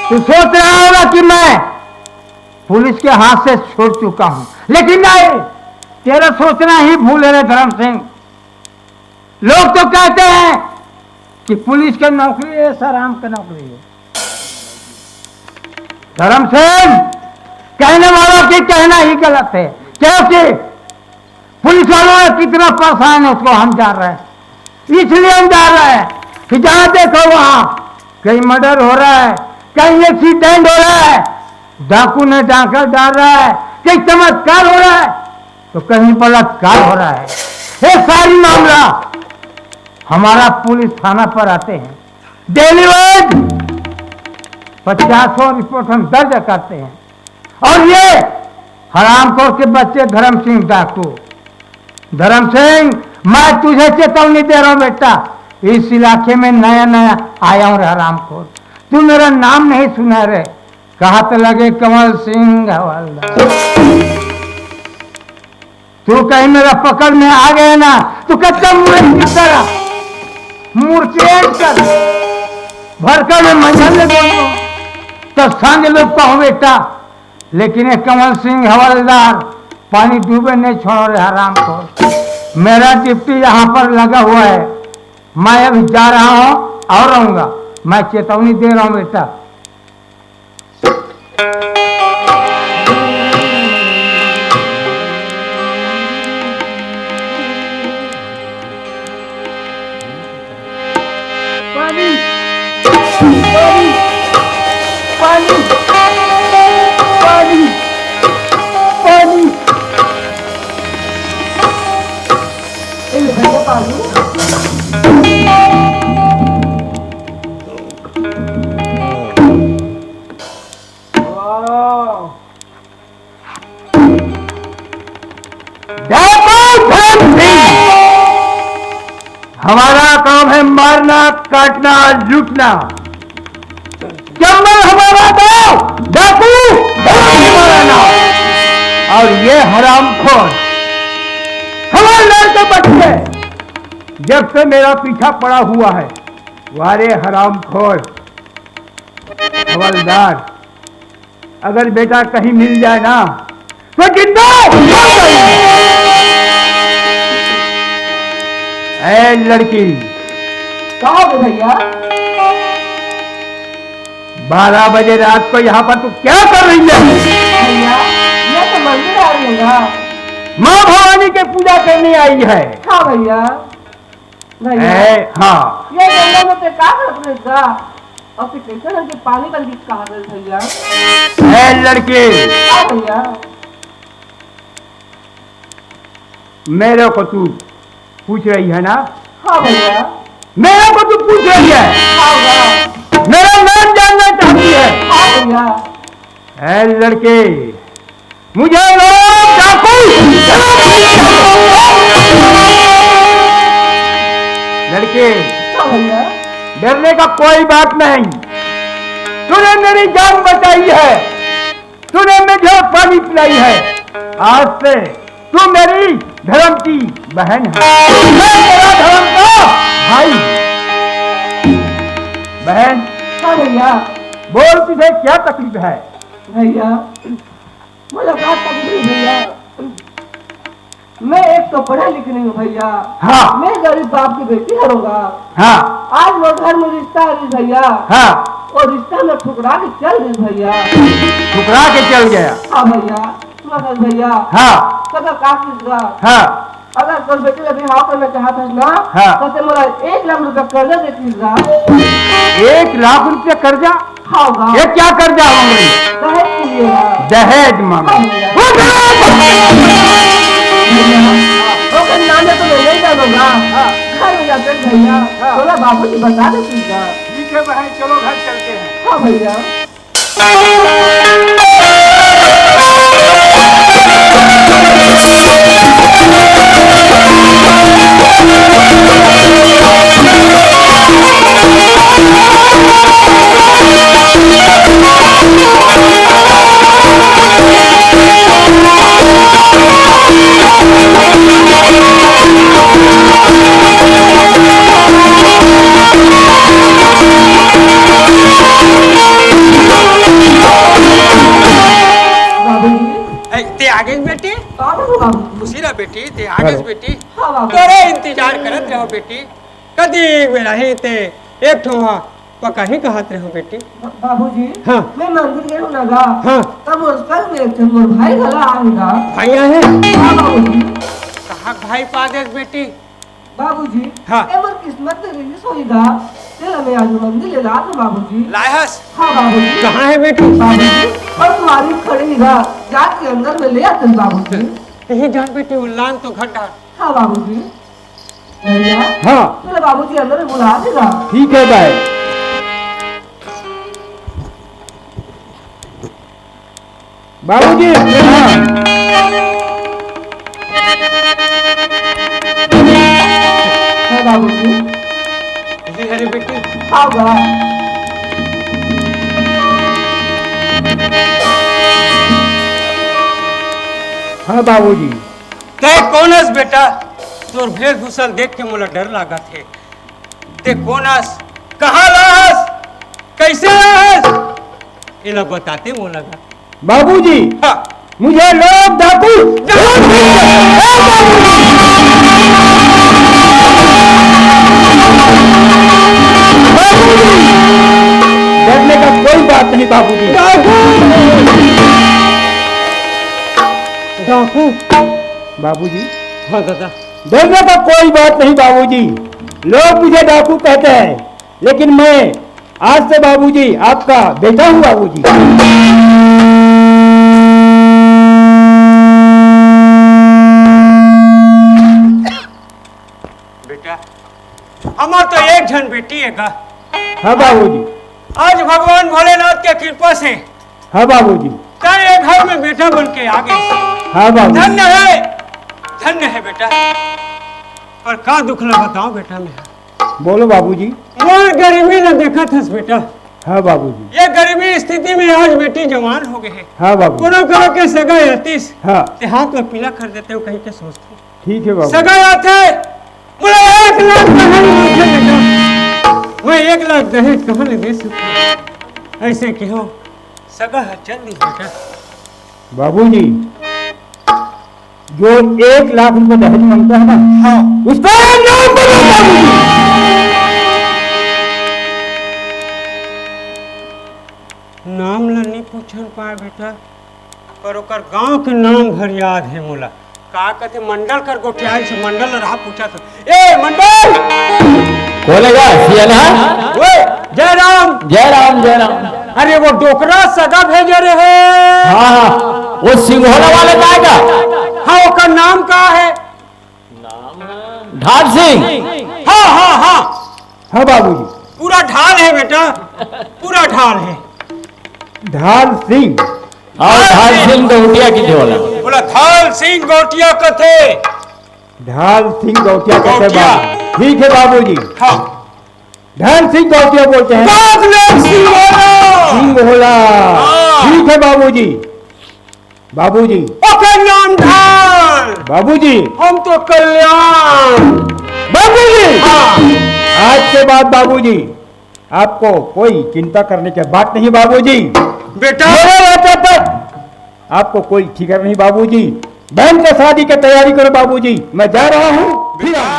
तू सोच रहा होगा कि मैं पुलिस के हाथ से छोड़ चुका हूं, लेकिन नहीं, तेरा सोचना ही भूल है धर्म सिंह। लोग तो कहते हैं कि पुलिस की नौकरी ऐसा राम की नौकरी है। धर्म सिंह, कहने वालों की कहना ही गलत है, क्योंकि पुलिस वालों ने कितना परेशान है उसको हम जान रहे हैं। इसलिए हम जान रहे हैं कि जहां देखो वहां कहीं मर्डर हो रहा है, कहीं एक्सीडेंट हो रहा है, डाकू ने डाका डाल रहा है, कहीं चमत्कार हो रहा है, तो कहीं बलात्कार हो रहा है। ये सारी मामला हमारा पुलिस थाना पर आते हैं, डेली वाइज 50 रिपोर्ट हम दर्ज करते हैं। और ये हरामखोर के बच्चे धर्म सिंह डाकू। धर्म सिंह, मैं तुझे चेतावनी दे रहा हूं बेटा, इस इलाके में नया नया आया हूं रे हरामखोर, तू मेरा नाम नहीं सुना रे, कहा तो लगे कमल सिंह हवलदार। तू कहीं मेरा पकड़ में आ गया ना तो कच्चा मुर्चेट कर भरकर में मंझल ले तो सांझ लोग पाओ बेटा। लेकिन ये कमल सिंह हवलदार पानी डूबे नहीं छोड़ रहे हरामखोर। मेरा डिप्टी यहाँ पर लगा हुआ है, मैं अभी जा रहा हूँ और रहूंगा, मैं चेतावनी दे रहा हूँ बेटा। हमारा काम है मारना, काटना, लूटना। जंगल हमारा गांव, डाकू हमारा नाम। और ये हरामखोर हवलदार के बच्चे जब से मेरा पीछा पड़ा हुआ है, वारे हरामखोर हवलदार, अगर बेटा कहीं मिल जाए ना तो जिंदा ऐ लड़की। कहाँ हो भैया? 12 बजे रात को यहाँ पर तू क्या कर रही है? भैया, मैं तो मंदिर आ रही हूँ। माँ भवानी की पूजा करने आई है। हाँ भैया। हाँ। ये जंगल में क्या कर रहे था? और फिर कैसे लड़के पानी का लीक कहाँ गए भैया? ऐ लड़की। हाँ भैया। मेरे को तू पूछ रही है ना? हाँ भैया। मेरे को तू पूछ रही है? हाँ भैया। मेरा नाम जानना चाहती है? हाँ भैया। ऐ लड़के, मुझे नाम डाकू। लड़के, हाँ भैया। डरने का कोई बात नहीं, तूने मेरी जान बचाई है, तूने मुझे पानी पिलाई है, आज से तू मेरी धर्म की बहन है, मैं तेरा धर्म का भाई। बहन। हाँ भैया। बोल तुझे क्या तकलीफ है? भैया, मुझे क्या तकलीफ भैया? मैं एक तो पढ़े लिखे नहीं हूँ भैया। हाँ। मैं गरीब बाप की बेटी करूँगा। हाँ। आज वो घर में रिश्ता आ गई भैया। हाँ। और रिश्ता में ठुकरा के चल गई भैया। ठुकरा के चल गया? हाँ भैया। मगर भैया। हाँ। कदा काफी था। हाँ। अगर कोई बेटे का बिहाव करना चाहता है ना, हाँ। तो मेरा 1 लाख रुपया कर्जा देती था। 1 लाख रुपया कर्जा? हाँ। ये क्या कर्जा मांग रही? दहेज के लिए। दहेज मांग नाम तो मैं नहीं जानूंगा। घर में जाते भैया, थोड़ा बाबू जी बता देती था। ठीक है बहन, चलो घर चलते हैं। हाँ भैया। करो बाबूजी। खुशी रह बेटी ते आगे करो। बेटी हाँ बाबू। तोरे इंतजार करत रहो बेटी कदी बेरा ही ते एक ठो पका ही कहत रहो बेटी बाबूजी हाँ। मैं मंदिर गया हूँ ना हाँ। तब उसका में मोर भाई गला आएगा। भैया है हाँ बाबूजी। कहा भाई पादेस बेटी बाबूजी हाँ। ए मोर किस्मत में रिलीज होएगा चल मैं आज मंदिर ले ला दूं बाबूजी। लायहस हाँ बाबूजी। कहाँ है बेटी बाबूजी और तुम्हारी खड़ीगा जात के अंदर में ले आते हैं बाबूजी। यही जान बेटी उल्लान तो घट डाल हाँ बाबूजी। भैया हाँ चलो बाबूजी अंदर में बुला देगा। ठीक है भाई। बाबूजी हाँ हाँ बाबूजी। यही है रे बेटी हाँ बा। हाँ बाबूजी। ते कौनस बेटा तोर वेशभूषण देख के मोला डर लागा थे ते कौनस कहाँ रहस कैसे रहस इला बताते मोला लगा बाबूजी हाँ मुझे लोग डाकू डरने का कोई बात नहीं बाबूजी। डाकू बाबूजी हाँ दादा डरने का कोई बात नहीं बाबूजी। लोग मुझे डाकू कहते हैं लेकिन मैं आज से बाबूजी आपका बेटा हूँ बाबूजी। बेटा हमार तो एक जन बेटी है का हाँ बाबूजी। आज भगवान भोलेनाथ के कृपा से हाँ बाबूजी। तेरे घर में बेटा बन के आ गई हाँ बाबूजी। धन्य है बेटा पर का दुख ल बताओ बेटा मैं बोलो बाबूजी। मोर गरीबी न देखा थस बेटा हाँ बाबूजी। ये गरीबी स्थिति में आज बेटी जवान हो गए है हाँ बाबू। कोनो करो के सगा आतीस हाँ ते हाथ में पीला कर देते हो कहीं के सोचते ठीक है बाबू। सगा आते बोले 1 लाख दहेज मांगते बेटा मैं 1 लाख दहेज कहाँ ले दे सकता ऐसे कहो सगा है चल दी बेटा बाबूजी जो 1 लाख रुपए दहेज मांगता है ना हाँ उस पर नाम बोलो बाबूजी। नाम ला नहीं पूछन पाए बेटा पर ओकर गांव के नाम भर याद है मोला का कहते मंडल कर गोठियाल से मंडल रहा पूछा था ए मंडल बोलेगा सियाना ओए जय राम जय राम जय राम। अरे वो डोकरा सगा भेजे रहे हाँ हाँ वो सिंघोला वाले का है का हाँ ओकर नाम का है ढाल सिंह। हाँ हाँ हाँ हाँ बाबूजी। पूरा ढाल है बेटा पूरा ढाल है ढाल सिंह। और ढाल सिंह गौटिया की झोला। बोला थाल सिंह गोटिया कथे ढाल सिंह गौटिया कहते हैं गौटिया। बाबू। ठीक है बाबूजी। हाँ ढाल सिंह गौटिया बोलते हैं। बागलेट सिंह सिंह होला। हाँ। ठीक है बाबूजी। बाबूजी ओकर नाम ढाल बाबूजी हम तो कल्याण बाबूजी हाँ आज के बाद बाबूजी आपको कोई चिंता करने की बात नहीं बाबूजी। बेटा मेरे बेटे पर आपको कोई फिक्र नहीं बाबूजी। बहन के शादी की तैयारी करो बाबूजी। मैं जा रहा हूँ फिर आऊंगा।